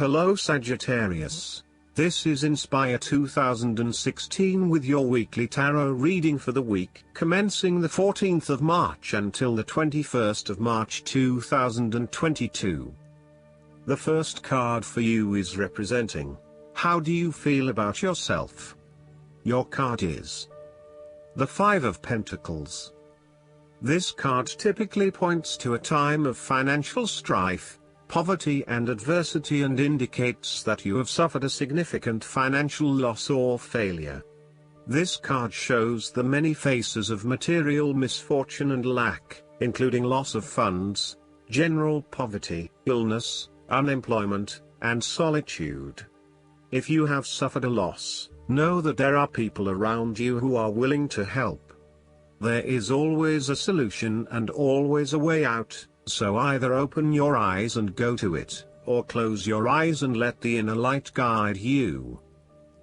Hello Sagittarius. This is Inspire 2016 with your weekly tarot reading for the week commencing the 14th of March until the 21st of March 2022. The first card for you is representing, how do you feel about yourself? Your card is the Five of Pentacles. This card typically points to a time of financial strife, poverty and adversity, and indicates that you have suffered a significant financial loss or failure. This card shows the many faces of material misfortune and lack, including loss of funds, general poverty, illness, unemployment, and solitude. If you have suffered a loss, know that there are people around you who are willing to help. There is always a solution and always a way out. So either open your eyes and go to it, or close your eyes and let the inner light guide you.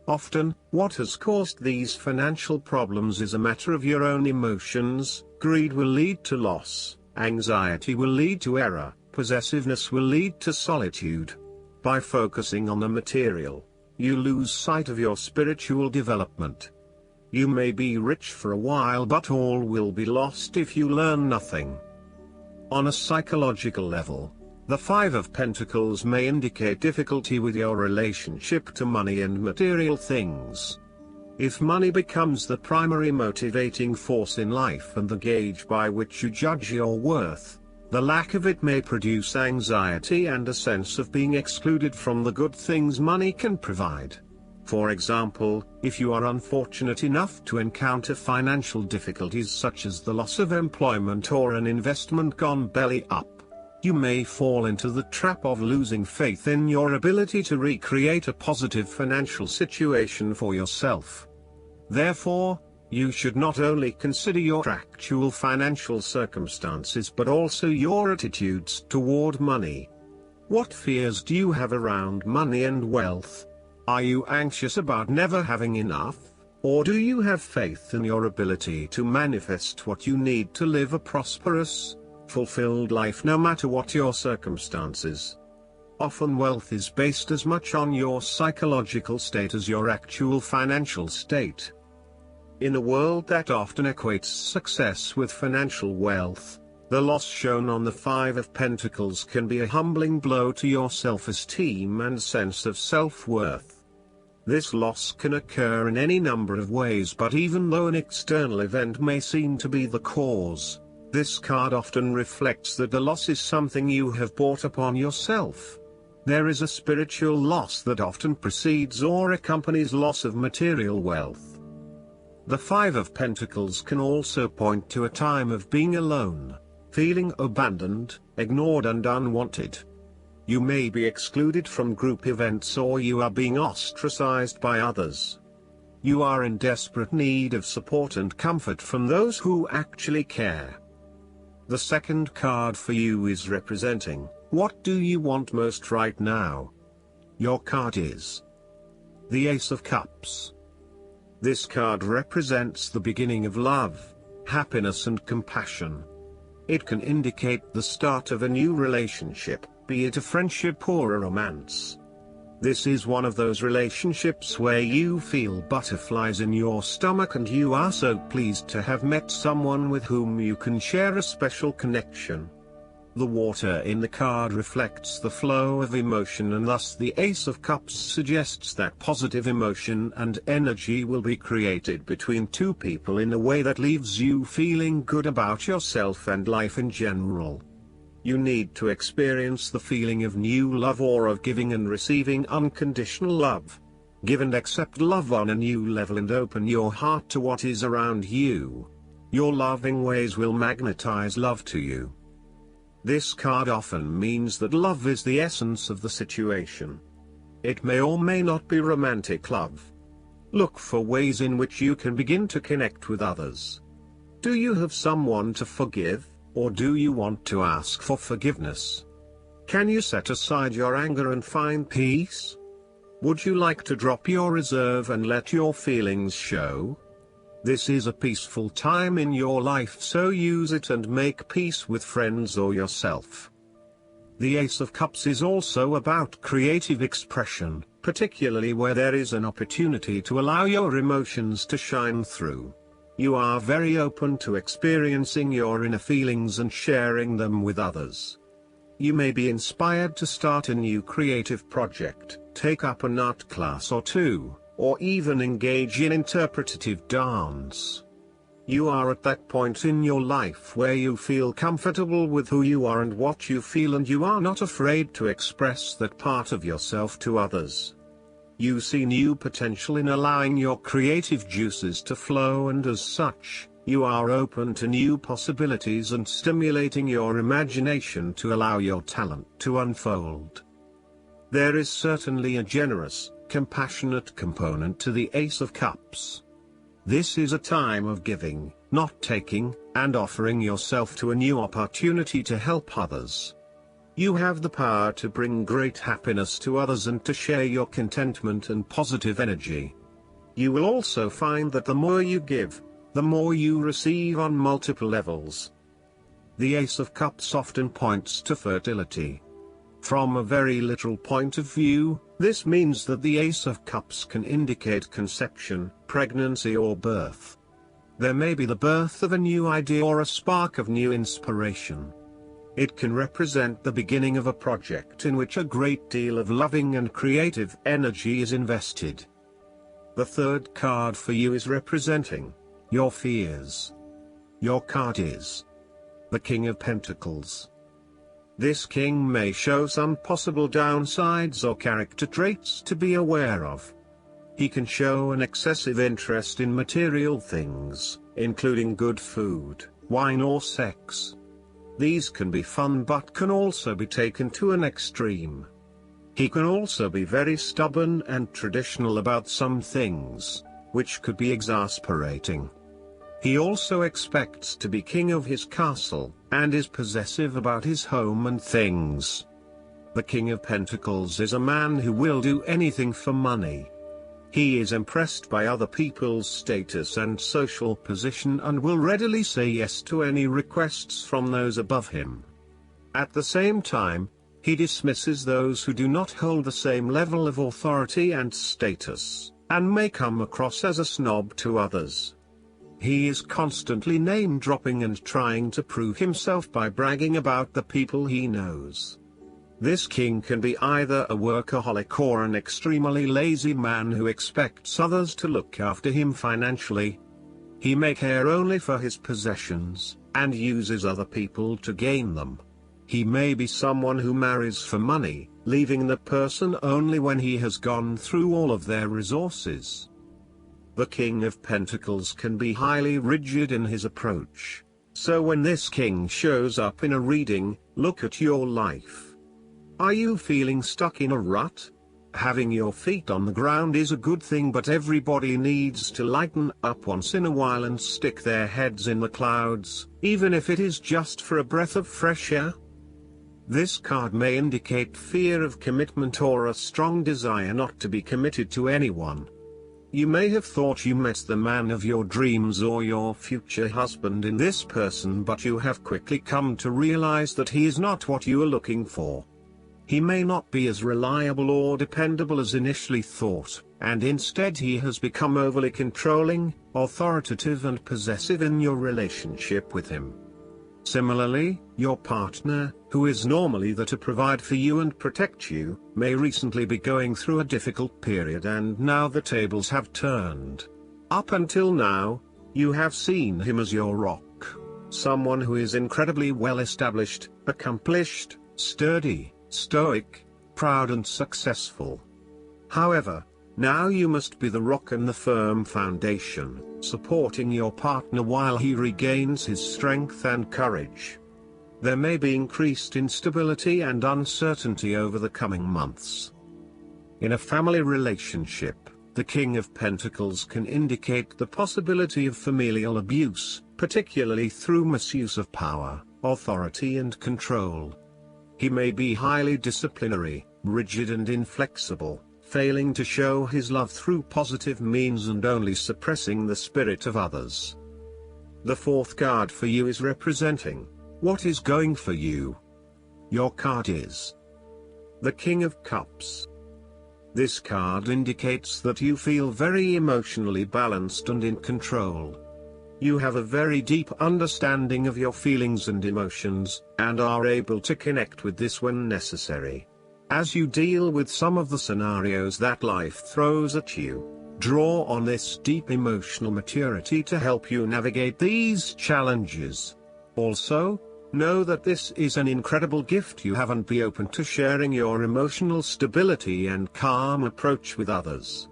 Often, what has caused these financial problems is a matter of your own emotions. Greed will lead to loss, anxiety will lead to error, possessiveness will lead to solitude. By focusing on the material, you lose sight of your spiritual development. You may be rich for a while, but all will be lost if you learn nothing. On a psychological level, the Five of Pentacles may indicate difficulty with your relationship to money and material things. If money becomes the primary motivating force in life and the gauge by which you judge your worth, the lack of it may produce anxiety and a sense of being excluded from the good things money can provide. For example, if you are unfortunate enough to encounter financial difficulties such as the loss of employment or an investment gone belly up, you may fall into the trap of losing faith in your ability to recreate a positive financial situation for yourself. Therefore, you should not only consider your actual financial circumstances but also your attitudes toward money. What fears do you have around money and wealth? Are you anxious about never having enough, or do you have faith in your ability to manifest what you need to live a prosperous, fulfilled life no matter what your circumstances? Often wealth is based as much on your psychological state as your actual financial state. In a world that often equates success with financial wealth, the loss shown on the Five of Pentacles can be a humbling blow to your self-esteem and sense of self-worth. This loss can occur in any number of ways, but even though an external event may seem to be the cause, this card often reflects that the loss is something you have brought upon yourself. There is a spiritual loss that often precedes or accompanies loss of material wealth. The Five of Pentacles can also point to a time of being alone, feeling abandoned, ignored and unwanted. You may be excluded from group events or you are being ostracized by others. You are in desperate need of support and comfort from those who actually care. The second card for you is representing, what do you want most right now? Your card is the Ace of Cups. This card represents the beginning of love, happiness and compassion. It can indicate the start of a new relationship, be it a friendship or a romance. This is one of those relationships where you feel butterflies in your stomach and you are so pleased to have met someone with whom you can share a special connection. The water in the card reflects the flow of emotion, and thus the Ace of Cups suggests that positive emotion and energy will be created between two people in a way that leaves you feeling good about yourself and life in general. You need to experience the feeling of new love or of giving and receiving unconditional love. Give and accept love on a new level and open your heart to what is around you. Your loving ways will magnetize love to you. This card often means that love is the essence of the situation. It may or may not be romantic love. Look for ways in which you can begin to connect with others. Do you have someone to forgive? Or do you want to ask for forgiveness? Can you set aside your anger and find peace? Would you like to drop your reserve and let your feelings show? This is a peaceful time in your life, so use it and make peace with friends or yourself. The Ace of Cups is also about creative expression, particularly where there is an opportunity to allow your emotions to shine through. You are very open to experiencing your inner feelings and sharing them with others. You may be inspired to start a new creative project, take up an art class or two, or even engage in interpretative dance. You are at that point in your life where you feel comfortable with who you are and what you feel, and you are not afraid to express that part of yourself to others. You see new potential in allowing your creative juices to flow, and as such, you are open to new possibilities and stimulating your imagination to allow your talent to unfold. There is certainly a generous, compassionate component to the Ace of Cups. This is a time of giving, not taking, and offering yourself to a new opportunity to help others. You have the power to bring great happiness to others and to share your contentment and positive energy. You will also find that the more you give, the more you receive on multiple levels. The Ace of Cups often points to fertility. From a very literal point of view, this means that the Ace of Cups can indicate conception, pregnancy, or birth. There may be the birth of a new idea or a spark of new inspiration. It can represent the beginning of a project in which a great deal of loving and creative energy is invested. The third card for you is representing your fears. Your card is the King of Pentacles. This king may show some possible downsides or character traits to be aware of. He can show an excessive interest in material things, including good food, wine, or sex. These can be fun but can also be taken to an extreme. He can also be very stubborn and traditional about some things, which could be exasperating. He also expects to be king of his castle, and is possessive about his home and things. The King of Pentacles is a man who will do anything for money. He is impressed by other people's status and social position and will readily say yes to any requests from those above him. At the same time, he dismisses those who do not hold the same level of authority and status, and may come across as a snob to others. He is constantly name-dropping and trying to prove himself by bragging about the people he knows. This king can be either a workaholic or an extremely lazy man who expects others to look after him financially. He may care only for his possessions, and uses other people to gain them. He may be someone who marries for money, leaving the person only when he has gone through all of their resources. The King of Pentacles can be highly rigid in his approach. So when this king shows up in a reading, look at your life. Are you feeling stuck in a rut? Having your feet on the ground is a good thing, but everybody needs to lighten up once in a while and stick their heads in the clouds, even if it is just for a breath of fresh air. This card may indicate fear of commitment or a strong desire not to be committed to anyone. You may have thought you met the man of your dreams or your future husband in this person, but you have quickly come to realize that he is not what you are looking for. He may not be as reliable or dependable as initially thought, and instead he has become overly controlling, authoritative, and possessive in your relationship with him. Similarly, your partner, who is normally there to provide for you and protect you, may recently be going through a difficult period, and now the tables have turned. Up until now, you have seen him as your rock. Someone who is incredibly well established, accomplished, sturdy, stoic, proud, and successful. However, now you must be the rock and the firm foundation, supporting your partner while he regains his strength and courage. There may be increased instability and uncertainty over the coming months. In a family relationship, the King of Pentacles can indicate the possibility of familial abuse, particularly through misuse of power, authority, and control. He may be highly disciplinary, rigid, and inflexible, failing to show his love through positive means and only suppressing the spirit of others. The fourth card for you is representing what is going for you. Your card is the King of Cups. This card indicates that you feel very emotionally balanced and in control. You have a very deep understanding of your feelings and emotions, and are able to connect with this when necessary. As you deal with some of the scenarios that life throws at you, draw on this deep emotional maturity to help you navigate these challenges. Also, know that this is an incredible gift you have, and be open to sharing your emotional stability and calm approach with others.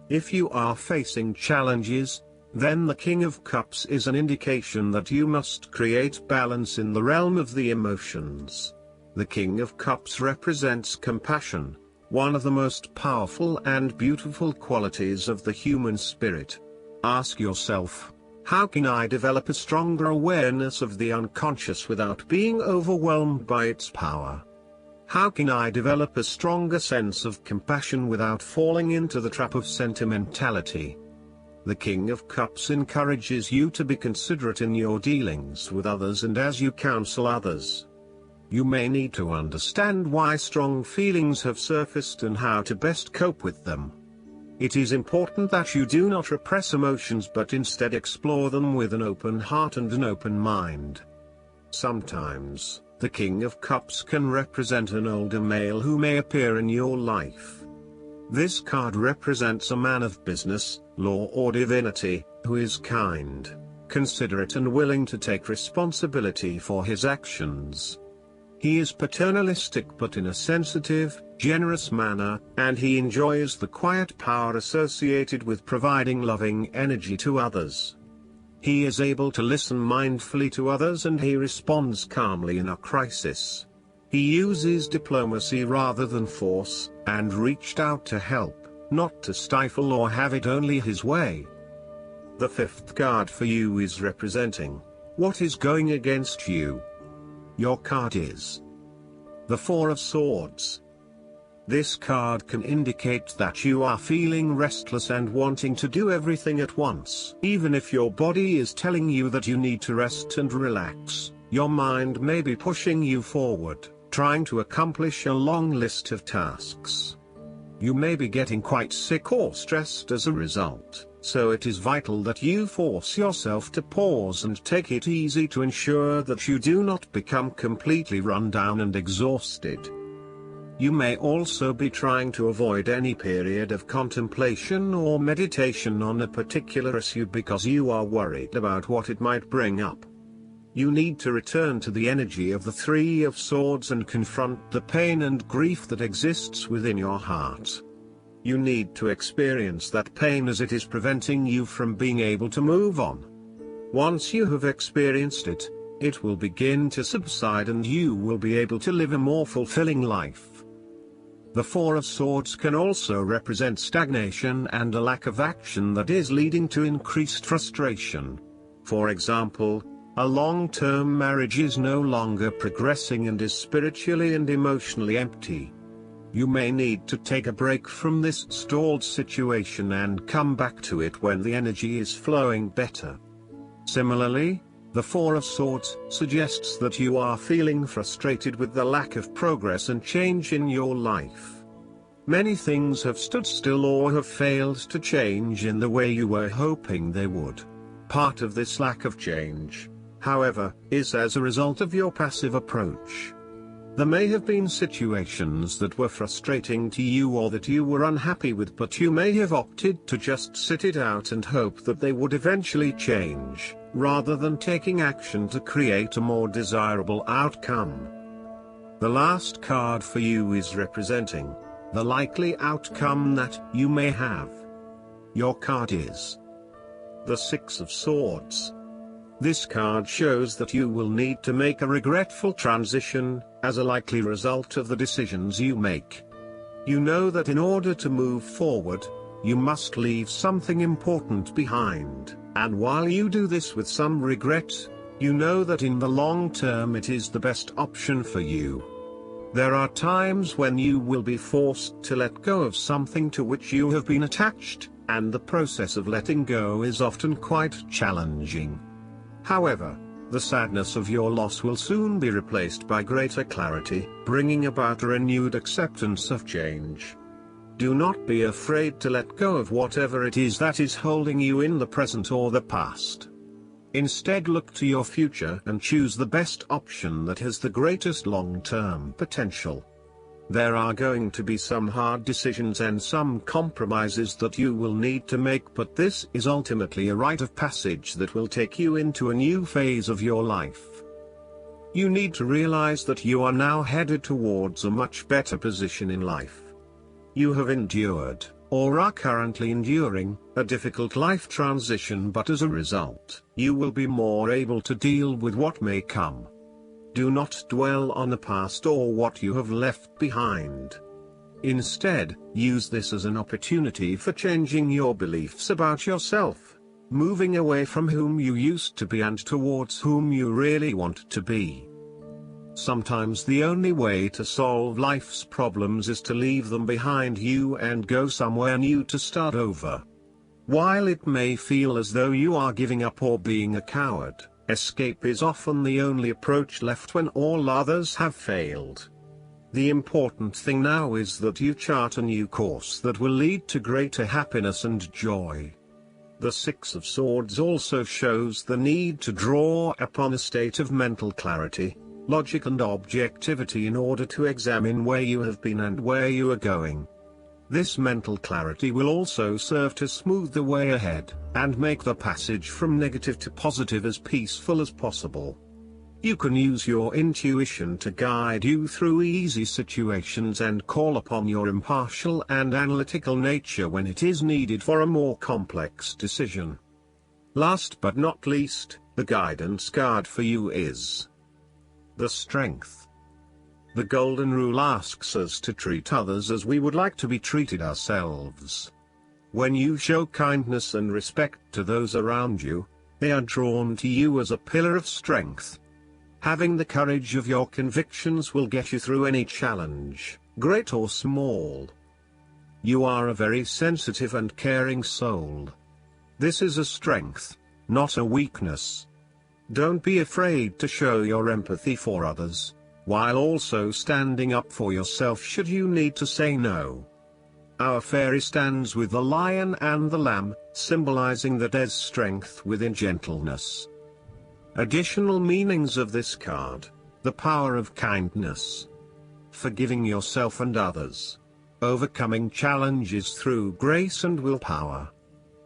If you are facing challenges, then the King of Cups is an indication that you must create balance in the realm of the emotions. The King of Cups represents compassion, one of the most powerful and beautiful qualities of the human spirit. Ask yourself, how can I develop a stronger awareness of the unconscious without being overwhelmed by its power? How can I develop a stronger sense of compassion without falling into the trap of sentimentality? The King of Cups encourages you to be considerate in your dealings with others and as you counsel others. You may need to understand why strong feelings have surfaced and how to best cope with them. It is important that you do not repress emotions but instead explore them with an open heart and an open mind. Sometimes, the King of Cups can represent an older male who may appear in your life. This card represents a man of business, law or divinity, who is kind, considerate and willing to take responsibility for his actions. He is paternalistic but in a sensitive, generous manner, and he enjoys the quiet power associated with providing loving energy to others. He is able to listen mindfully to others and he responds calmly in a crisis. He uses diplomacy rather than force, and reached out to help, not to stifle or have it only his way. The fifth card for you is representing what is going against you. Your card is the Four of Swords. This card can indicate that you are feeling restless and wanting to do everything at once. Even if your body is telling you that you need to rest and relax, your mind may be pushing you forward, trying to accomplish a long list of tasks. You may be getting quite sick or stressed as a result, so it is vital that you force yourself to pause and take it easy to ensure that you do not become completely run down and exhausted. You may also be trying to avoid any period of contemplation or meditation on a particular issue because you are worried about what it might bring up. You need to return to the energy of the Three of Swords and confront the pain and grief that exists within your heart. You need to experience that pain as it is preventing you from being able to move on. Once you have experienced it, it will begin to subside and you will be able to live a more fulfilling life. The Four of Swords can also represent stagnation and a lack of action that is leading to increased frustration. For example, a long-term marriage is no longer progressing and is spiritually and emotionally empty. You may need to take a break from this stalled situation and come back to it when the energy is flowing better. Similarly, the Four of Swords suggests that you are feeling frustrated with the lack of progress and change in your life. Many things have stood still or have failed to change in the way you were hoping they would. Part of this lack of change, however, is as a result of your passive approach. There may have been situations that were frustrating to you or that you were unhappy with, but you may have opted to just sit it out and hope that they would eventually change, rather than taking action to create a more desirable outcome. The last card for you is representing the likely outcome that you may have. Your card is the Six of Swords. This card shows that you will need to make a regretful transition, as a likely result of the decisions you make. You know that in order to move forward, you must leave something important behind, and while you do this with some regret, you know that in the long term it is the best option for you. There are times when you will be forced to let go of something to which you have been attached, and the process of letting go is often quite challenging. However, The sadness of your loss will soon be replaced by greater clarity, bringing about a renewed acceptance of change. Do not be afraid to let go of whatever it is that is holding you in the present or the past. Instead, look to your future and choose the best option that has the greatest long-term potential. There are going to be some hard decisions and some compromises that you will need to make, but this is ultimately a rite of passage that will take you into a new phase of your life. You need to realize that you are now headed towards a much better position in life. You have endured, or are currently enduring, a difficult life transition, but as a result, you will be more able to deal with what may come. Do not dwell on the past or what you have left behind. Instead, use this as an opportunity for changing your beliefs about yourself, moving away from whom you used to be and towards whom you really want to be. Sometimes the only way to solve life's problems is to leave them behind you and go somewhere new to start over. While it may feel as though you are giving up or being a coward, escape is often the only approach left when all others have failed. The important thing now is that you chart a new course that will lead to greater happiness and joy. The Six of Swords also shows the need to draw upon a state of mental clarity, logic and objectivity in order to examine where you have been and where you are going. This mental clarity will also serve to smooth the way ahead, and make the passage from negative to positive as peaceful as possible. You can use your intuition to guide you through easy situations and call upon your impartial and analytical nature when it is needed for a more complex decision. Last but not least, the guidance card for you is the Strength. The Golden Rule asks us to treat others as we would like to be treated ourselves. When you show kindness and respect to those around you, they are drawn to you as a pillar of strength. Having the courage of your convictions will get you through any challenge, great or small. You are a very sensitive and caring soul. This is a strength, not a weakness. Don't be afraid to show your empathy for others, while also standing up for yourself should you need to say no. Our fairy stands with the lion and the lamb, symbolizing that there's strength within gentleness. Additional meanings of this card: the power of kindness, forgiving yourself and others, overcoming challenges through grace and willpower,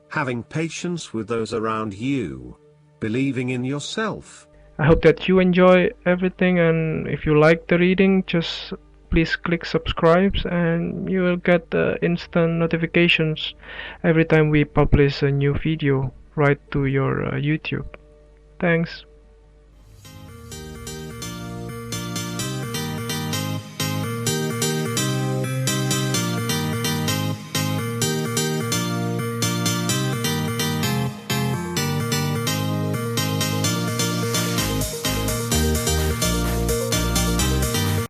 having patience with those around you, believing in yourself. I hope that you enjoy everything, and if you like the reading, just please click subscribe and you will get instant notifications every time we publish a new video right to your YouTube. Thanks.